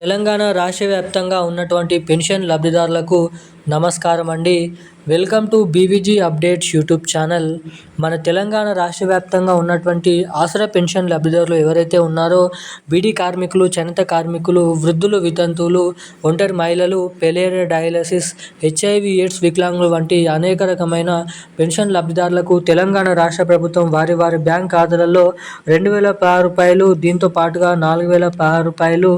తెలంగాణ రాష్ట్ర వ్యాప్తంగా ఉన్నటువంటి పెన్షన్ లబ్ధిదారులకు నమస్కారం అండి. Welcome to BVG updates YouTube channel. మన తెలంగాణ రాష్ట్ర వ్యాప్తంగా ఉన్నటువంటి ఆసరా పెన్షన్ లబ్ధిదారులు ఎవరైతే ఉన్నారో బీడీ కార్మికులు, చేనేత కార్మికులు, వృద్ధులు, వితంతువులు, ఒంటరి మహిళలు, పెలేరియా డయాలసిస్, హెచ్ఐవి ఎయిడ్స్ వికలాంగులు వంటి అనేక రకమైన పెన్షన్ లబ్ధిదారులకు తెలంగాణ రాష్ట్ర ప్రభుత్వం వారి వారి బ్యాంక్ ఖాతాలలో 2,016 రూపాయలు, దీంతో పాటుగా 4,016 రూపాయలు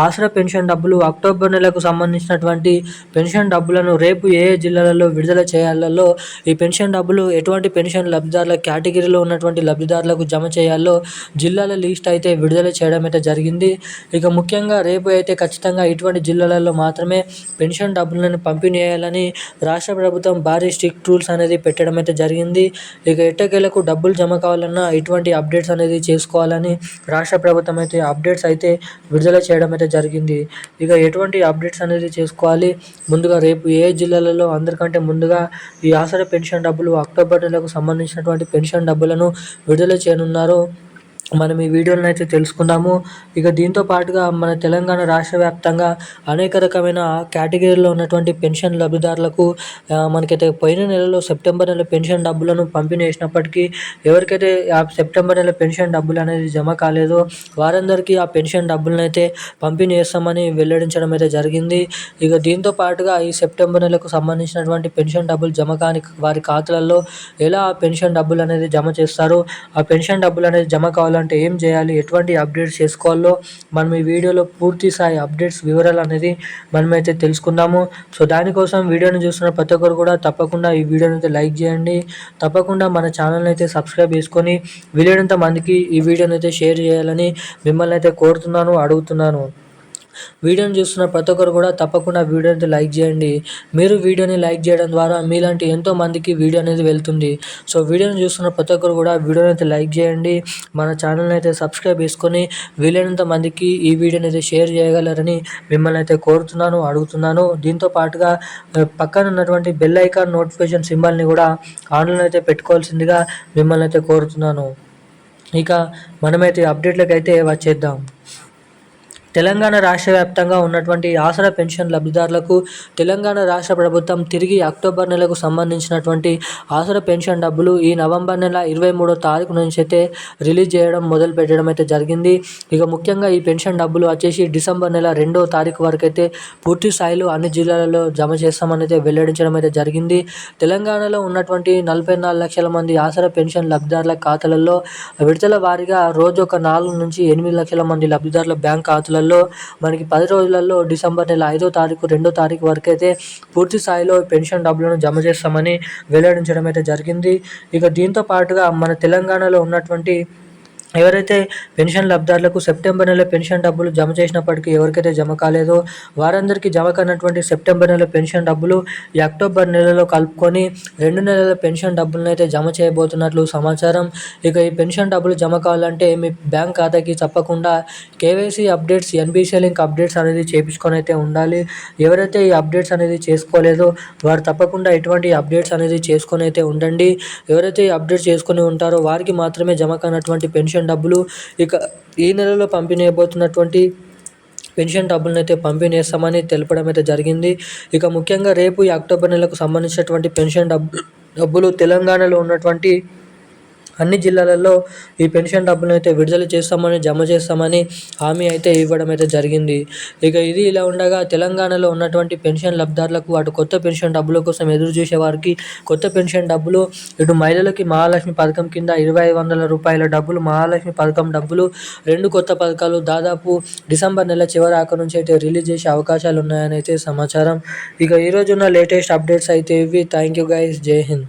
ఆసరా పెన్షన్ డబ్బులు అక్టోబర్ నెలకు సంబంధించినటువంటి పెన్షన్ డబ్బులను రేపు ఏ జిల్లాలలో విడుదల చేయాలలో, ఈ పెన్షన్ డబ్బులు ఎటువంటి పెన్షన్ లబ్ధిదారుల కేటగిరీలో ఉన్నటువంటి లబ్ధిదారులకు జమ చేయాలో జిల్లాల లిస్ట్ అయితే విడుదల చేయడం అయితే జరిగింది. ఇక ముఖ్యంగా రేపు అయితే ఖచ్చితంగా ఇటువంటి జిల్లాలలో మాత్రమే పెన్షన్ డబ్బులను పంపిణీ చేయాలని రాష్ట్ర ప్రభుత్వం భారీ స్ట్రిక్ట్ రూల్స్ అనేది పెట్టడం అయితే జరిగింది. ఇక ఎట్టకేలకు డబ్బులు జమ కావాలన్నా ఇటువంటి అప్డేట్స్ అనేది చేసుకోవాలని రాష్ట్ర ప్రభుత్వం అయితే అప్డేట్స్ అయితే విడుదల చేయడం అయితే జరిగింది. ఇక ఎటువంటి అప్డేట్స్ అనేది చేసుకోవాలి, ముందుగా రేపు ఏ జిల్లాలలో అందరికంటే ముందుగా ఈ ఆసరా పెన్షన్ డబ్బులు అక్టోబర్ నెలకు సంబంధించినటువంటి పెన్షన్ డబ్బులను విడుదల చేయనున్నారో మనం ఈ వీడియోలో అయితే తెలుసుకుందాము. ఇక దీంతో పాటుగా మన తెలంగాణ రాష్ట్ర వ్యాప్తంగా అనేక రకమైన కేటగిరీలో ఉన్నటువంటి పెన్షన్ లబ్ధిదారులకు మనకైతే పోయిన నెలలో సెప్టెంబర్ నెల పెన్షన్ డబ్బులను పంపిణీ చేసినప్పటికీ ఎవరికైతే ఆ సెప్టెంబర్ నెల పెన్షన్ డబ్బులు అనేది జమ కాలేదో వారందరికీ ఆ పెన్షన్ డబ్బులను అయితే పంపిణీ చేస్తామని వెల్లడించడం అయితే జరిగింది. ఇక దీంతో పాటుగా ఈ సెప్టెంబర్ నెలకు సంబంధించినటువంటి పెన్షన్ డబ్బులు జమ కాని వారి ఖాతాలలో ఎలా ఆ పెన్షన్ డబ్బులు అనేది జమ చేస్తారో, ఆ పెన్షన్ డబ్బులు అనేది జమ కావాలంటే ఏం చేయాలి, ఎటువంటి అప్డేట్స్ చేసుకోవాలో మనం ఈ వీడియోలో పూర్తి స్థాయి అప్డేట్స్ వివరాలు అనేది మనమైతే తెలుసుకుందాము. సో దానికోసం వీడియోని చూస్తున్న ప్రతి ఒక్కరు కూడా తప్పకుండా ఈ వీడియోని అయితే లైక్ చేయండి. తప్పకుండా మన ఛానల్ని అయితే సబ్స్క్రైబ్ చేసుకొని వీలైనంత మందికి ఈ వీడియోని అయితే షేర్ చేయాలని మిమ్మల్ని అయితే కోరుతున్నాను, అడుగుతున్నాను. వీడియోని చూస్తున్న ప్రతి ఒక్కరు కూడా తప్పకుండా వీడియోని లైక్ చేయండి. మీరు వీడియోని లైక్ చేయడం ద్వారా మీలాంటి ఎంతో మందికి వీడియో అనేది వెళ్తుంది. సో వీడియోని చూస్తున్న ప్రతి ఒక్కరు కూడా వీడియోని అయితే లైక్ చేయండి, మన ఛానల్ని అయితే సబ్స్క్రైబ్ చేసుకొని వీలైనంత మందికి ఈ వీడియోని అయితే షేర్ చేయగలరని మిమ్మల్ని అయితే కోరుతున్నాను, అడుగుతున్నాను. దీంతో పాటుగా పక్కన ఉన్నటువంటి బెల్ ఐకాన్ నోటిఫికేషన్ సింబల్ని కూడా ఆన్లైన్ అయితే పెట్టుకోవాల్సిందిగా మిమ్మల్ని అయితే కోరుతున్నాను. ఇక మనమైతే అప్డేట్లకు అయితే వచ్చేద్దాం. తెలంగాణ రాష్ట్ర వ్యాప్తంగా ఉన్నటువంటి ఆసరా పెన్షన్ లబ్ధిదారులకు తెలంగాణ రాష్ట్ర ప్రభుత్వం తిరిగి అక్టోబర్ నెలకు సంబంధించినటువంటి ఆసరా పెన్షన్ డబ్బులు ఈ నవంబర్ నెల 23వ తారీఖు నుంచి అయితే రిలీజ్ చేయడం మొదలు పెట్టడం అయితే జరిగింది. ఇక ముఖ్యంగా ఈ పెన్షన్ డబ్బులు వచ్చేసి డిసెంబర్ నెల 2వ తారీఖు వరకు అయితే పూర్తి స్థాయిలో అన్ని జిల్లాలలో జమ చేస్తామని అయితే వెల్లడించడం అయితే జరిగింది. తెలంగాణలో ఉన్నటువంటి 44 లక్షల మంది ఆసరా పెన్షన్ లబ్ధిదారుల ఖాతాలలో విడతల వారీగా రోజు ఒక 4 నుంచి 8 లక్షల మంది లబ్ధిదారుల బ్యాంక్ ఖాతాలలో మనకి 10 రోజులలో డిసెంబర్ నెల 5వ తారీఖు 2వ తారీఖు వరకు అయితే పూర్తి స్థాయిలో పెన్షన్ డబ్బులను జమ చేస్తామని వెల్లడించడం అయితే జరిగింది. ఇక దీంతో పాటుగా మన తెలంగాణలో ఉన్నటువంటి ఎవరైతే పెన్షన్ లబ్ధిదారులకు సెప్టెంబర్ నెల పెన్షన్ డబ్బులు జమ చేసినప్పటికీ ఎవరికైతే జమ కాలేదో వారందరికీ జమ కానటువంటి సెప్టెంబర్ నెల పెన్షన్ డబ్బులు ఈ అక్టోబర్ నెలలో కలుపుకొని 2 నెలల పెన్షన్ డబ్బులను అయితే జమ చేయబోతున్నట్లు సమాచారం. ఇక ఈ పెన్షన్ డబ్బులు జమ కావాలంటే మీ బ్యాంక్ ఖాతాకి తప్పకుండా కేవైసీ అప్డేట్స్, ఎన్బిసిఐ లింక్ అప్డేట్స్ అనేది చేయించుకొని అయితే ఉండాలి. ఎవరైతే ఈ అప్డేట్స్ అనేది చేసుకోలేదో వారు తప్పకుండా ఎటువంటి అప్డేట్స్ అనేది చేసుకొని అయితే ఉండండి. ఎవరైతే ఈ అప్డేట్స్ చేసుకొని ఉంటారో వారికి మాత్రమే జమ కానటువంటి పెన్షన్ డబ్బులు ఇక ఈ నెలలో పంపిణీ అయిపోతున్నటువంటి పెన్షన్ డబ్బులను అయితే పంపిణీ చేస్తామని తెలపడం అయితే జరిగింది. ఇక ముఖ్యంగా రేపు ఈ అక్టోబర్ నెలకు సంబంధించినటువంటి పెన్షన్ డబ్బులు తెలంగాణలో ఉన్నటువంటి అన్ని జిల్లాలలో ఈ పెన్షన్ డబ్బులను అయితే విడుదల చేస్తామని, జమ చేస్తామని హామీ అయితే ఇవ్వడం అయితే జరిగింది. ఇక ఇది ఇలా ఉండగా తెలంగాణలో ఉన్నటువంటి పెన్షన్ లబ్ధిదారులకు అటు కొత్త పెన్షన్ డబ్బుల కోసం ఎదురు చూసే వారికి కొత్త పెన్షన్ డబ్బులు, ఇటు మహిళలకి మహాలక్ష్మి పథకం కింద 2,500 రూపాయల డబ్బులు, మహాలక్ష్మి పథకం డబ్బులు, 2 కొత్త పథకాలు దాదాపు డిసెంబర్ నెల చివరి ఆఖరి నుంచి అయితే రిలీజ్ చేసే అవకాశాలు ఉన్నాయని అయితే సమాచారం. ఇక ఈరోజున్న లేటెస్ట్ అప్డేట్స్ అయితే ఇవి. థ్యాంక్ యూ గైస్, జై హింద్.